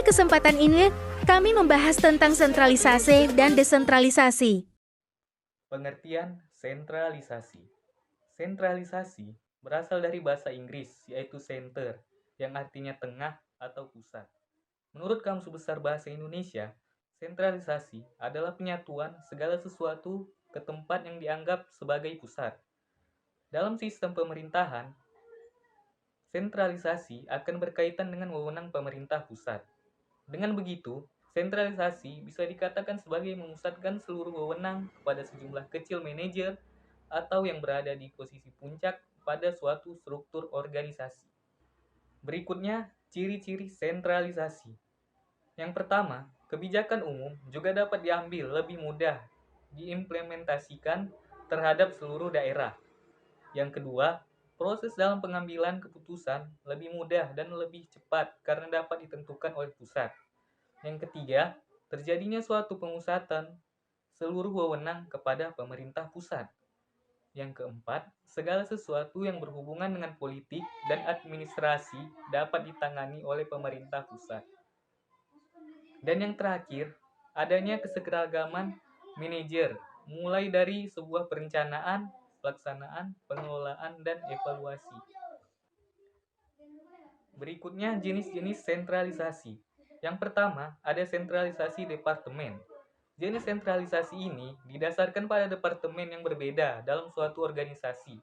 kesempatan ini, kami membahas tentang sentralisasi dan desentralisasi. Pengertian sentralisasi. Sentralisasi berasal dari bahasa Inggris, yaitu center, yang artinya tengah atau pusat. Menurut Kamus Besar Bahasa Indonesia, sentralisasi adalah penyatuan segala sesuatu ke tempat yang dianggap sebagai pusat. Dalam sistem pemerintahan, sentralisasi akan berkaitan dengan wewenang pemerintah pusat. Dengan begitu, sentralisasi bisa dikatakan sebagai memusatkan seluruh wewenang kepada sejumlah kecil manajer atau yang berada di posisi puncak pada suatu struktur organisasi. Berikutnya, ciri-ciri sentralisasi. Yang pertama, kebijakan umum juga dapat diambil lebih mudah diimplementasikan terhadap seluruh daerah. Yang kedua, proses dalam pengambilan keputusan lebih mudah dan lebih cepat karena dapat ditentukan oleh pusat. Yang ketiga, terjadinya suatu pemusatan seluruh wewenang kepada pemerintah pusat. Yang keempat, segala sesuatu yang berhubungan dengan politik dan administrasi dapat ditangani oleh pemerintah pusat. Dan yang terakhir, adanya keseragaman manajer, mulai dari sebuah perencanaan, pelaksanaan, pengelolaan, dan evaluasi. Berikutnya jenis-jenis sentralisasi. Yang pertama, ada sentralisasi departemen. Jenis sentralisasi ini didasarkan pada departemen yang berbeda dalam suatu organisasi.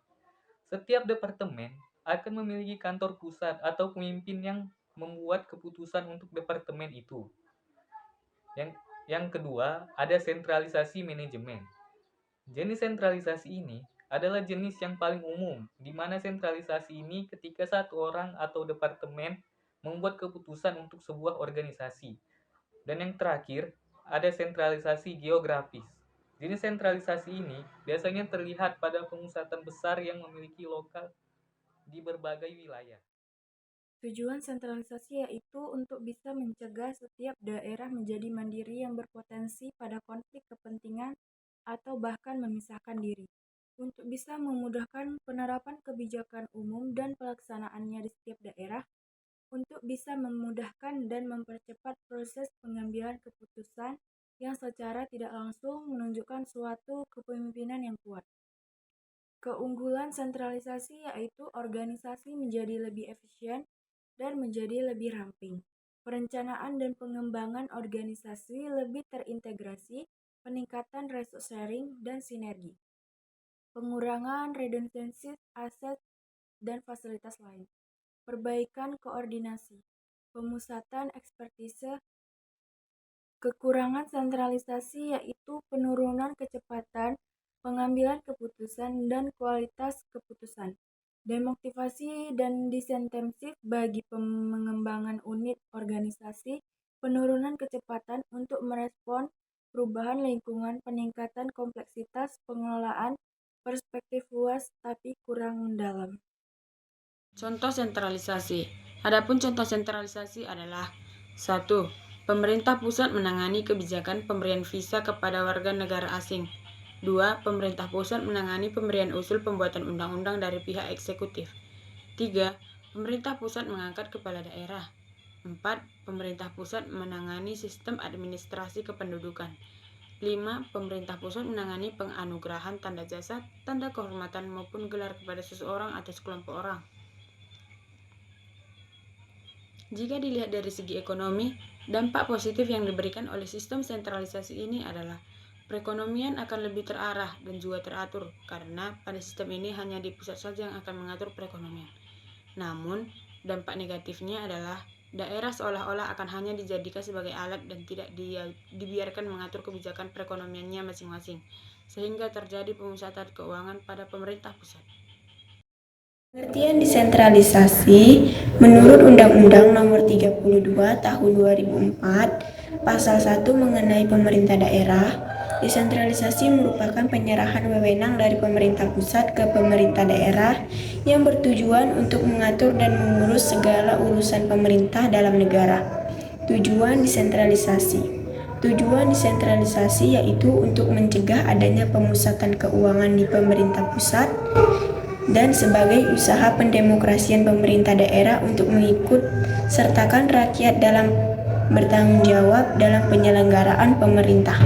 Setiap departemen akan memiliki kantor pusat atau pemimpin yang membuat keputusan untuk departemen itu. Yang kedua, ada sentralisasi manajemen. Jenis sentralisasi ini adalah jenis yang paling umum, di mana sentralisasi ini ketika satu orang atau departemen membuat keputusan untuk sebuah organisasi. Dan yang terakhir, ada sentralisasi geografis. Jenis sentralisasi ini biasanya terlihat pada pemusatan besar yang memiliki lokal di berbagai wilayah. Tujuan sentralisasi yaitu untuk bisa mencegah setiap daerah menjadi mandiri yang berpotensi pada konflik kepentingan atau bahkan memisahkan diri. Untuk bisa memudahkan penerapan kebijakan umum dan pelaksanaannya di setiap daerah, untuk bisa memudahkan dan mempercepat proses pengambilan keputusan yang secara tidak langsung menunjukkan suatu kepemimpinan yang kuat. Keunggulan sentralisasi yaitu organisasi menjadi lebih efisien dan menjadi lebih ramping. Perencanaan dan pengembangan organisasi lebih terintegrasi, peningkatan resource sharing dan sinergi. Pengurangan redundansi aset dan fasilitas lain. Perbaikan koordinasi. Pemusatan ekspertise. Kekurangan sentralisasi yaitu penurunan kecepatan pengambilan keputusan dan kualitas keputusan. Demotivasi dan disinsentif bagi pengembangan unit organisasi, penurunan kecepatan untuk merespon perubahan lingkungan, peningkatan kompleksitas pengelolaan, perspektif luas tapi kurang mendalam. Contoh sentralisasi. Adapun contoh sentralisasi adalah 1. Pemerintah pusat menangani kebijakan pemberian visa kepada warga negara asing. 2. Pemerintah pusat menangani pemberian usul pembuatan undang-undang dari pihak eksekutif. 3. Pemerintah pusat mengangkat kepala daerah. 4. Pemerintah pusat menangani sistem administrasi kependudukan. 5. Pemerintah pusat menangani penganugerahan tanda jasa, tanda kehormatan maupun gelar kepada seseorang atau sekelompok orang. Jika dilihat dari segi ekonomi, dampak positif yang diberikan oleh sistem sentralisasi ini adalah perekonomian akan lebih terarah dan juga teratur, karena pada sistem ini hanya di pusat saja yang akan mengatur perekonomian. Namun, dampak negatifnya adalah daerah seolah-olah akan hanya dijadikan sebagai alat dan tidak dibiarkan mengatur kebijakan perekonomiannya masing-masing, sehingga terjadi pemusatan keuangan pada pemerintah pusat. Pengertian desentralisasi menurut Undang-Undang Nomor 32 Tahun 2004 Pasal 1 mengenai pemerintah daerah. Desentralisasi merupakan penyerahan wewenang dari pemerintah pusat ke pemerintah daerah yang bertujuan untuk mengatur dan mengurus segala urusan pemerintah dalam negara. Tujuan desentralisasi. Tujuan desentralisasi yaitu untuk mencegah adanya pemusatan keuangan di pemerintah pusat dan sebagai usaha pendemokrasian pemerintah daerah untuk mengikut sertakan rakyat dalam bertanggung jawab dalam penyelenggaraan pemerintah,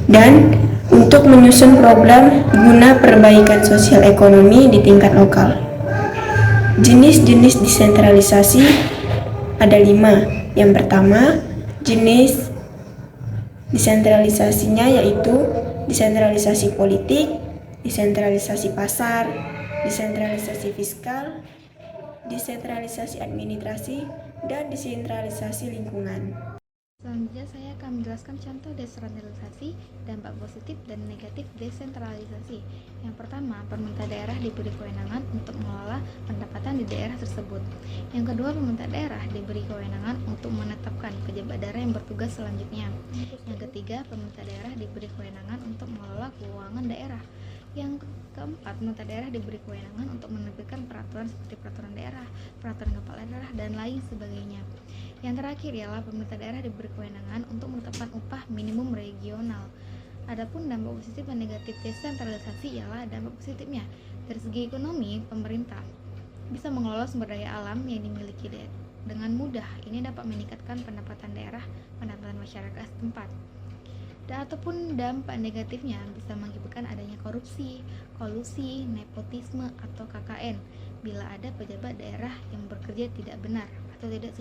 dan untuk menyusun program guna perbaikan sosial ekonomi di tingkat lokal. Jenis-jenis desentralisasi ada 5. Yang pertama, jenis desentralisasinya yaitu desentralisasi politik, desentralisasi pasar, desentralisasi fiskal, desentralisasi administrasi, dan desentralisasi lingkungan. Selanjutnya saya akan menjelaskan contoh desentralisasi, dampak positif dan negatif desentralisasi. Yang pertama, pemerintah daerah diberi kewenangan untuk mengelola pendapatan di daerah tersebut. Yang kedua, pemerintah daerah diberi kewenangan untuk menetapkan pejabat daerah yang bertugas selanjutnya. Yang ketiga, pemerintah daerah diberi kewenangan untuk mengelola keuangan daerah. Yang keempat, pemerintah daerah diberi kewenangan untuk menerbitkan peraturan seperti peraturan daerah, peraturan kepala daerah, dan lain sebagainya. Yang terakhir ialah pemerintah daerah diberi kewenangan untuk menetapkan upah minimum regional. Adapun dampak positif dan negatif desentralisasi ialah dampak positifnya. Dari segi ekonomi, pemerintah bisa mengelola sumber daya alam yang dimiliki dengan mudah. Ini dapat meningkatkan pendapatan daerah, pendapatan masyarakat setempat. Ataupun dampak negatifnya bisa mengakibatkan adanya korupsi, kolusi, nepotisme, atau KKN bila ada pejabat daerah yang bekerja tidak benar atau tidak